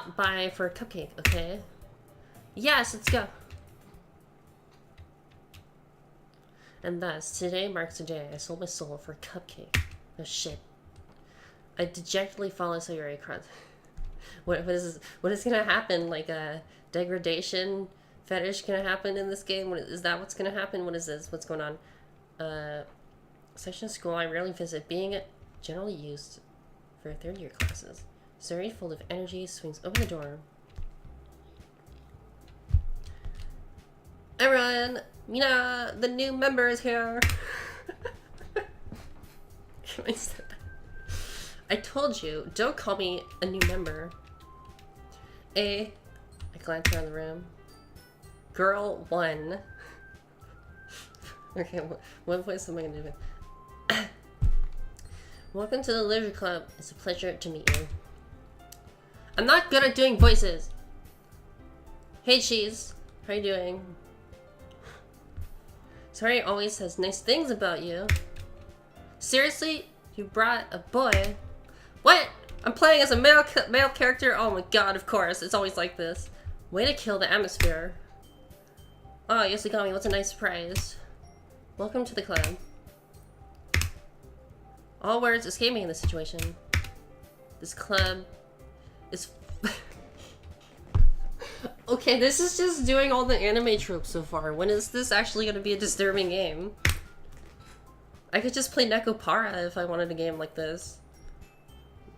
stop by for a cupcake, okay? Yes, let's go. And thus, today marks the day I sold my soul for a cupcake. Oh shit. I dejectedly follow Sayuri across. What is gonna happen? Like a degradation fetish gonna happen in this game? Is that what's gonna happen? What is this? What's going on? Section of school I rarely visit, being generally used for third year classes. Sayuri, full of energy, swings open the door. Everyone, Mina, the new member is here. I told you, don't call me a new member. I glance around the room. Girl 1. Okay, what voice am I gonna do? Welcome to the Liver Club. It's a pleasure to meet you. I'm not good at doing voices. Hey, Cheese. How you doing? Sorry, always says nice things about you. Seriously? You brought a boy? What? I'm playing as a male character? Oh my god, of course. It's always like this. Way to kill the atmosphere. Oh, Yoshigami, what's a nice surprise. Welcome to the club. All words escape me in this situation. This club is... Okay, this is just doing all the anime tropes so far. When is this actually going to be a disturbing game? I could just play Nekopara if I wanted a game like this.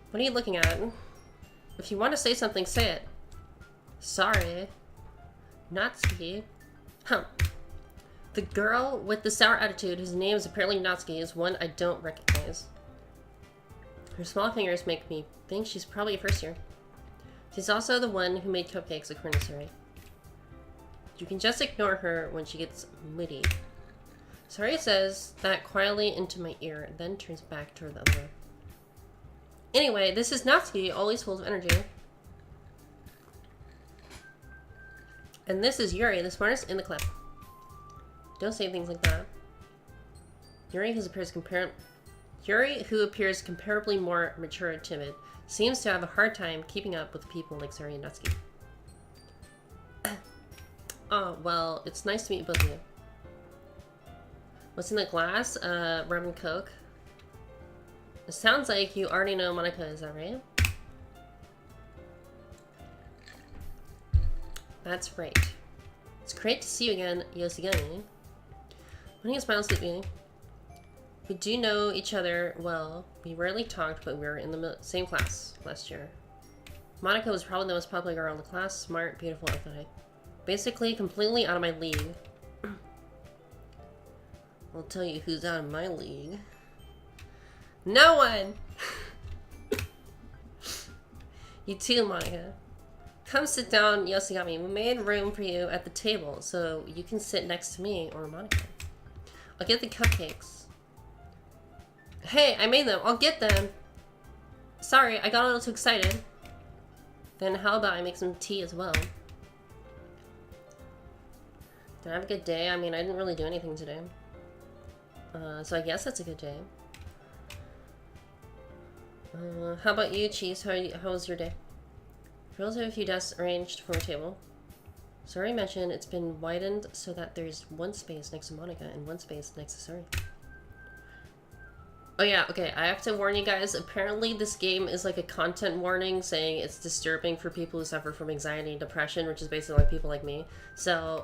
What are you looking at? If you want to say something, say it. Sorry. Natsuki. Huh. The girl with the sour attitude, whose name is apparently Natsuki, is one I don't recognize. Her small fingers make me think she's probably a first year. She's also the one who made cupcakes according to Sayuri. You can just ignore her when she gets moody. Sayuri says that quietly into my ear, and then turns back toward the other way. Anyway, this is Natsuki, always full of energy. And this is Yuri, the smartest in the club. Don't say things like that. Yuri, who appears comparably more mature and timid, seems to have a hard time keeping up with people like Sayuri and Natsuki. Oh, well, it's nice to meet both of you. What's in the glass? Rum and Coke. It sounds like you already know Monica, is that right? That's right. It's great to see you again, Yoshigami. Monica smiles at me. We do know each other well. We rarely talked, but we were in the same class last year. Monica was probably the most popular girl in the class. Smart, beautiful, athletic. Basically, completely out of my league. I'll tell you who's out of my league. No one! You too, Monica. Come sit down, Yoshigami. We made room for you at the table, so you can sit next to me or Monica. I'll get the cupcakes. Hey, I made them. I'll get them. Sorry, I got a little too excited. Then how about I make some tea as well? Did I have a good day? I mean, I didn't really do anything today. So I guess that's a good day. How about you, Cheese? How was your day? We also have a few desks arranged for a table. Sayuri mentioned it's been widened so that there's one space next to Monica and one space next to Sayuri. Oh yeah, okay, I have to warn you guys, apparently this game is like a content warning saying it's disturbing for people who suffer from anxiety and depression, which is basically like people like me. So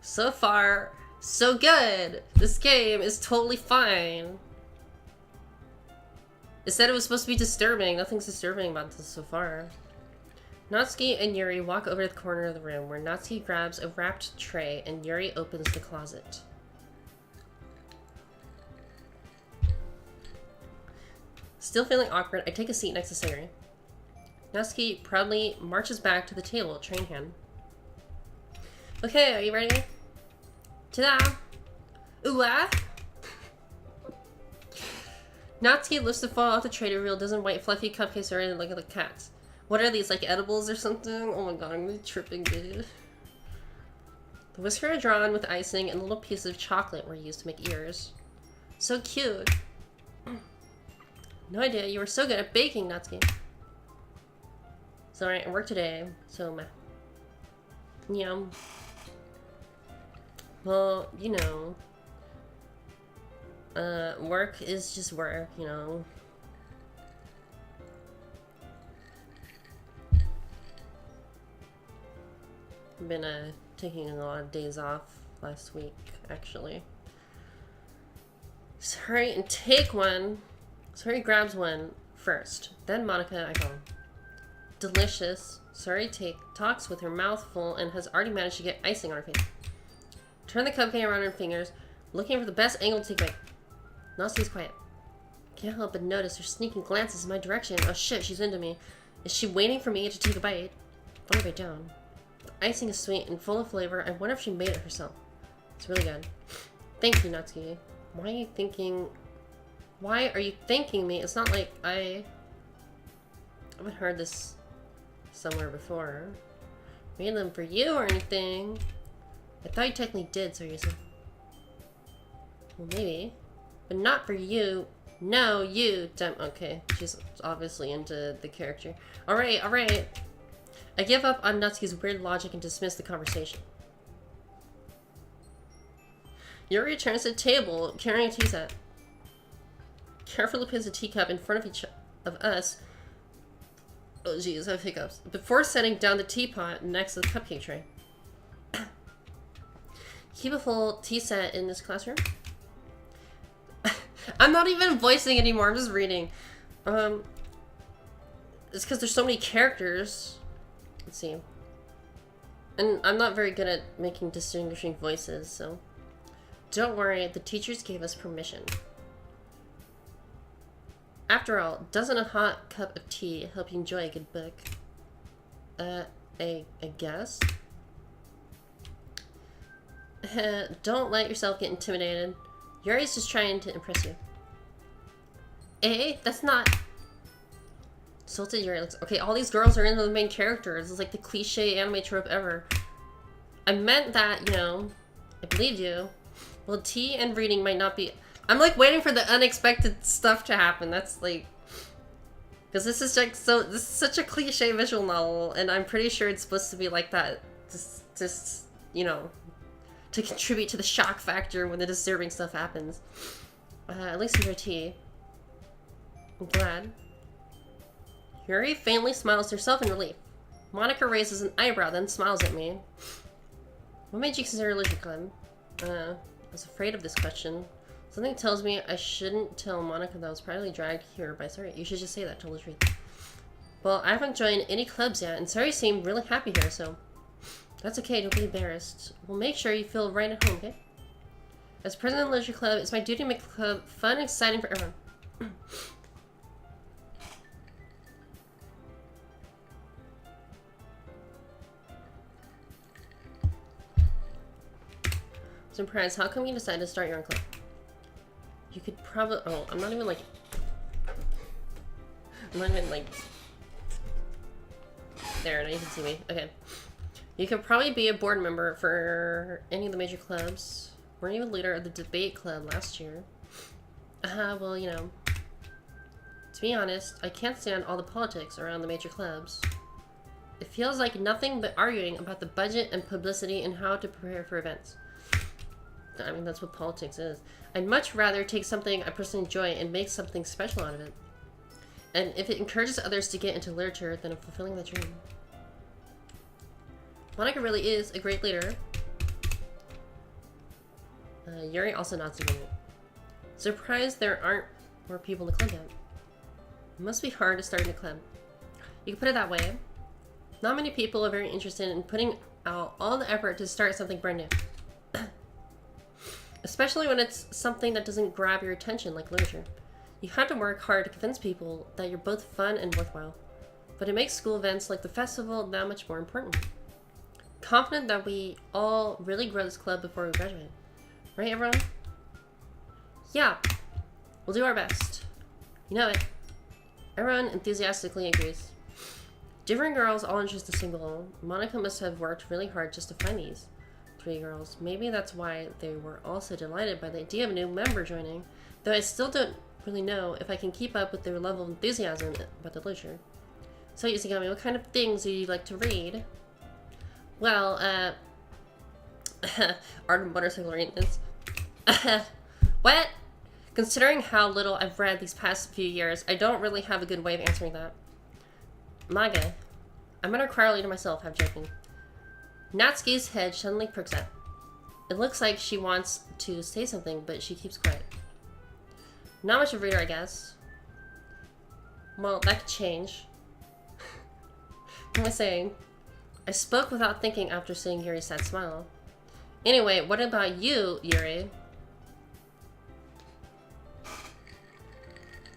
far, so good! This game is totally fine. It said it was supposed to be disturbing. Nothing's disturbing about this so far. Natsuki and Yuri walk over to the corner of the room where Natsuki grabs a wrapped tray and Yuri opens the closet. Still feeling awkward, I take a seat next to Sayuri. Natsuki proudly marches back to the table, tray in hand. Okay, are you ready? Ta-da! Ooh-ah! Natsuki lifts the foil off the tray to reveal a dozen white fluffy cupcakes are in like the cats. What are these, like edibles or something? Oh my god, I'm really tripping, dude. The whisker are drawn with icing and little pieces of chocolate were used to make ears. So cute. No idea, you were so good at baking, Natsuki. Sorry, I work today, so yeah. Well, you know, work is just work, you know. I've been taking a lot of days off last week, actually. Sorry, and take one. Sorry grabs one first. Then Monica, I go. Delicious. Sorry talks with her mouth full and has already managed to get icing on her face. Turn the cupcake around her fingers, looking for the best angle to take a bite. Natsuki's quiet. Can't help but notice her sneaking glances in my direction. Oh shit, she's into me. Is she waiting for me to take a bite? I'll bite down. The icing is sweet and full of flavor. I wonder if she made it herself. It's really good. Thank you, Natsuki. Why are you thanking me? It's not like I haven't heard this somewhere before. Made them for you or anything. I thought you technically did, seriously. Well, maybe. But not for you. No, you. Damn, okay. She's obviously into the character. Alright, alright. I give up on Natsuki's weird logic and dismiss the conversation. Yuri returns to the table, carrying a tea set. Carefully places a teacup in front of each of us. Oh jeez, I have hiccups. Before setting down the teapot next to the cupcake tray. Keep a full tea set in this classroom. I'm not even voicing anymore, I'm just reading. It's because there's so many characters. Let's see. And I'm not very good at making distinguishing voices, so... Don't worry, the teachers gave us permission. After all, doesn't a hot cup of tea help you enjoy a good book? I guess? Don't let yourself get intimidated. Yuri's just trying to impress you. That's not... Salted Yuri looks... Okay, all these girls are into the main characters. It's like the cliche anime trope ever. I meant that, you know, I believed you. Well, tea and reading might not be... I'm like waiting for the unexpected stuff to happen. That's like... Because this is like so... This is such a cliche visual novel, and I'm pretty sure it's supposed to be like that. Just you know, to contribute to the shock factor when the disturbing stuff happens. At least enjoy tea. I'm glad. Yuri faintly smiles to herself in relief. Monica raises an eyebrow, then smiles at me. What made you consider Leisure Club? I was afraid of this question. Something tells me I shouldn't tell Monica that I was privately dragged here by Sari. You should just say that, tell the truth. Well, I haven't joined any clubs yet, and Sari seemed really happy here, so... That's okay, don't be embarrassed. We'll make sure you feel right at home, okay? As president of the Leisure Club, it's my duty to make the club fun and exciting for everyone. Surprise, how come you decided to start your own club? You could probably... Oh, I'm not even like... There, now you can see me. Okay. You could probably be a board member for any of the major clubs. Weren't you a leader of the debate club last year? Well, you know... To be honest, I can't stand all the politics around the major clubs. It feels like nothing but arguing about the budget and publicity and how to prepare for events. I mean, that's what politics is. I'd much rather take something I personally enjoy and make something special out of it. And if it encourages others to get into literature, then I'm fulfilling that dream. Monica really is a great leader. Yuri also nods to me. Surprised there aren't more people in the club yet. It must be hard to start a new club. You can put it that way. Not many people are very interested in putting out all the effort to start something brand new. Especially when it's something that doesn't grab your attention, like literature. You have to work hard to convince people that you're both fun and worthwhile. But it makes school events like the festival that much more important. Confident that we all really grow this club before we graduate. Right, everyone? Yeah. We'll do our best. You know it. Everyone enthusiastically agrees. Different girls all interested in the same goal. Monica must have worked really hard just to find these 3 girls. Maybe that's why they were all so delighted by the idea of a new member joining, though I still don't really know if I can keep up with their level of enthusiasm about the literature. So, Izigami, what kind of things do you like to read? Well, art of motorcycle maintenance. What? Considering how little I've read these past few years, I don't really have a good way of answering that. Manga. I'm gonna cry later myself, I'm joking. Natsuki's head suddenly perks up. It looks like she wants to say something, but she keeps quiet. Not much of a reader, I guess. Well, that could change. What am I saying? I spoke without thinking after seeing Yuri's sad smile. Anyway, what about you, Yuri?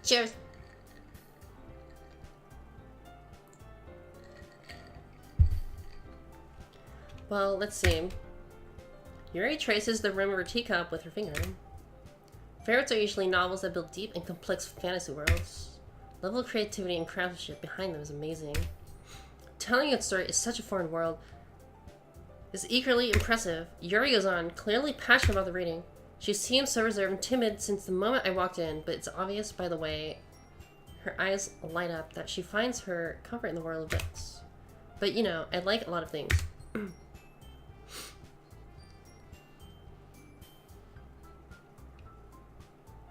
Cheers! Well, let's see. Yuri traces the rim of her teacup with her finger. Favorites are usually novels that build deep and complex fantasy worlds. The level of creativity and craftsmanship behind them is amazing. Telling a story is such a foreign world. Is equally impressive. Yuri goes on, clearly passionate about the reading. She seems so reserved and timid since the moment I walked in, but it's obvious by the way her eyes light up that she finds her comfort in the world of books. But you know, I like a lot of things.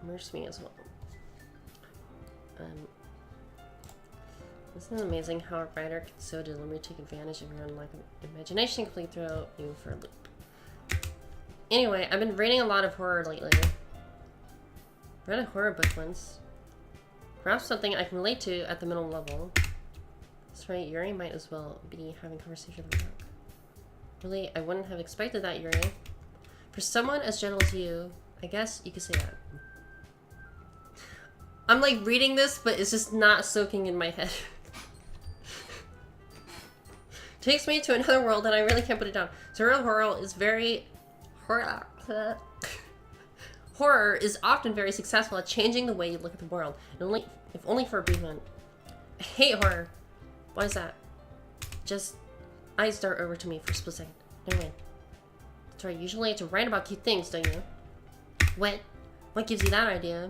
Immerse me as well. Isn't it amazing how a writer can so deliberately take advantage of your own lack of imagination and completely throw you for a loop? Anyway, I've been reading a lot of horror lately. Read a horror book once. Perhaps something I can relate to at the middle level. That's right, Yuri might as well be having conversation with Mark. Really, I wouldn't have expected that, Yuri. For someone as gentle as you, I guess you could say that. I'm like reading this, but it's just not soaking in my head. Takes me to another world and I really can't put it down. Surreal horror is very... Horror is often very successful at changing the way you look at the world, and if only for a brief moment. I hate horror. Why is that? Just eyes dart over to me for a split second. Never mind. That's right, usually to write about cute things, don't you? What? What gives you that idea?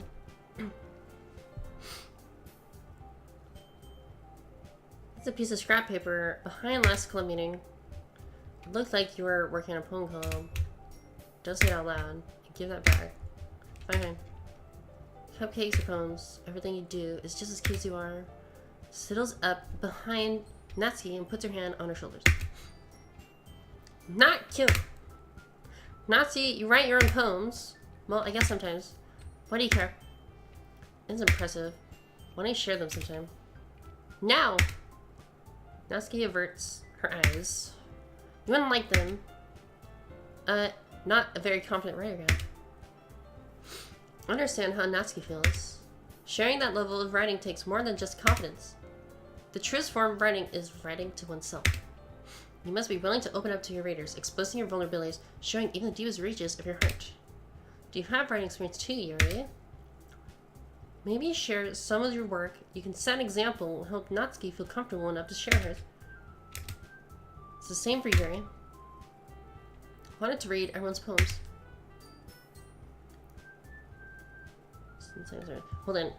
It's a piece of scrap paper behind last club meeting. It looked like you were working on a poem club. Don't say it out loud. Give that back. Fine. Cupcakes or poems, everything you do is just as cute as you are. Sidles up behind Natsuki and puts her hand on her shoulders. Not cute. Natsuki, you write your own poems. Well, I guess sometimes. Why do you care? It's impressive. Why don't you share them sometime? Now! Natsuki averts her eyes. You wouldn't like them. Not a very confident writer yet. I understand how Natsuki feels. Sharing that level of writing takes more than just confidence. The truest form of writing is writing to oneself. You must be willing to open up to your readers, exposing your vulnerabilities, showing even the deepest reaches of your heart. Do you have writing experience too, Yuri? Maybe share some of your work. You can set an example and help Natsuki feel comfortable enough to share hers. It's the same for Yuri. I wanted to read everyone's poems. Hold on.